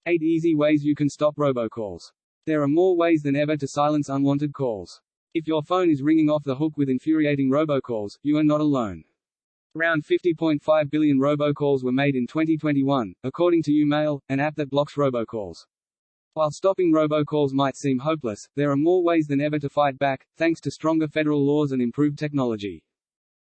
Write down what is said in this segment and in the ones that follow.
8 easy ways you can stop robocalls. There are more ways than ever to silence unwanted calls. If your phone is ringing off the hook with infuriating robocalls, you are not alone. Around 50.5 billion robocalls were made in 2021, according to Umail, an app that blocks robocalls. While stopping robocalls might seem hopeless, there are more ways than ever to fight back, thanks to stronger federal laws and improved technology.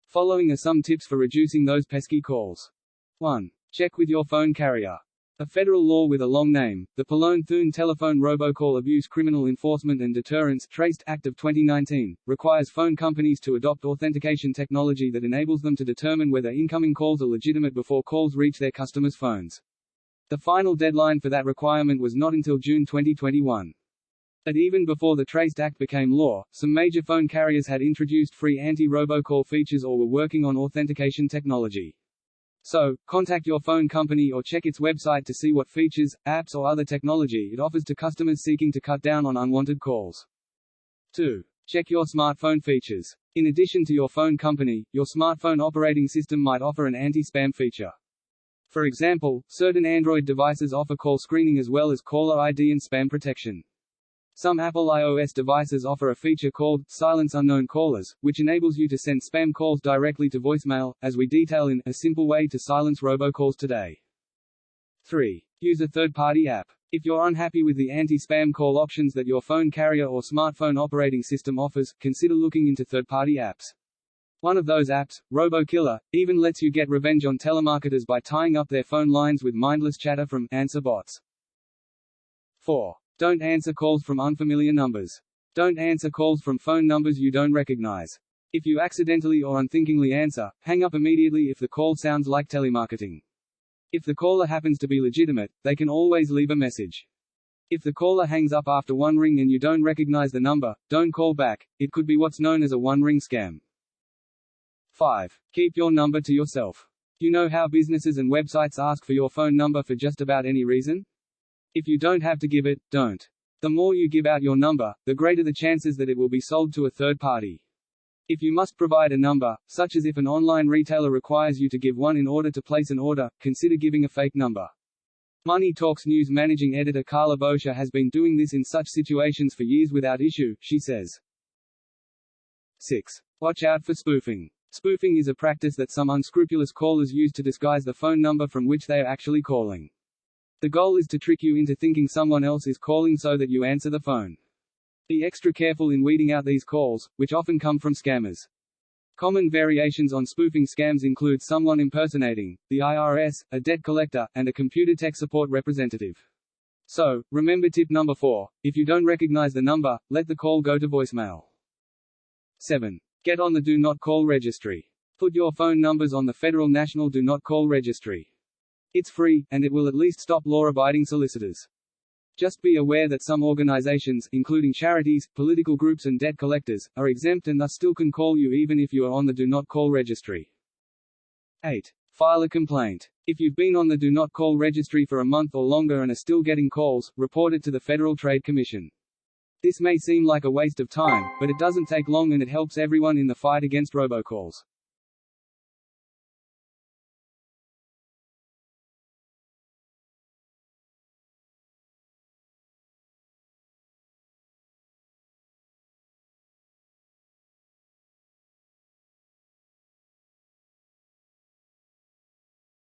Following are some tips for reducing those pesky calls. 1. Check with your phone carrier. A federal law with a long name, the Pallone-Thune Telephone Robocall Abuse Criminal Enforcement and Deterrence Traced Act of 2019, requires phone companies to adopt authentication technology that enables them to determine whether incoming calls are legitimate before calls reach their customers' phones. The final deadline for that requirement was not until June 2021. But even before the Traced Act became law, some major phone carriers had introduced free anti-robocall features or were working on authentication technology. So, contact your phone company or check its website to see what features, apps or other technology it offers to customers seeking to cut down on unwanted calls. 2. Check your smartphone features. In addition to your phone company, your smartphone operating system might offer an anti-spam feature. For example, certain Android devices offer call screening as well as caller ID and spam protection. Some Apple iOS devices offer a feature called Silence Unknown Callers, which enables you to send spam calls directly to voicemail, as we detail in A Simple Way to Silence Robocalls Today. 3. Use a third-party app. If you're unhappy with the anti-spam call options that your phone carrier or smartphone operating system offers, consider looking into third-party apps. One of those apps, RoboKiller, even lets you get revenge on telemarketers by tying up their phone lines with mindless chatter from answer bots. 4. Don't answer calls from unfamiliar numbers. Don't answer calls from phone numbers you don't recognize. If you accidentally or unthinkingly answer, hang up immediately if the call sounds like telemarketing. If the caller happens to be legitimate, they can always leave a message. If the caller hangs up after one ring and you don't recognize the number, don't call back. It could be what's known as a one-ring scam. 5. Keep your number to yourself. You know how businesses and websites ask for your phone number for just about any reason? If you don't have to give it, don't. The more you give out your number, the greater the chances that it will be sold to a third party. If you must provide a number, such as if an online retailer requires you to give one in order to place an order, consider giving a fake number. Money Talks News managing editor Carla Boscia has been doing this in such situations for years without issue, she says. 6. Watch out for spoofing. Spoofing is a practice that some unscrupulous callers use to disguise the phone number from which they are actually calling. The goal is to trick you into thinking someone else is calling so that you answer the phone. Be extra careful in weeding out these calls, which often come from scammers. Common variations on spoofing scams include someone impersonating the IRS, a debt collector, and a computer tech support representative. So, remember tip number 4, if you don't recognize the number, let the call go to voicemail. 7. Get on the Do Not Call Registry. Put your phone numbers on the Federal National Do Not Call Registry. It's free, and it will at least stop law-abiding solicitors. Just be aware that some organizations, including charities, political groups and debt collectors, are exempt and thus still can call you even if you are on the Do Not Call Registry. 8. File a complaint. If you've been on the Do Not Call Registry for a month or longer and are still getting calls, report it to the Federal Trade Commission. This may seem like a waste of time, but it doesn't take long and it helps everyone in the fight against robocalls.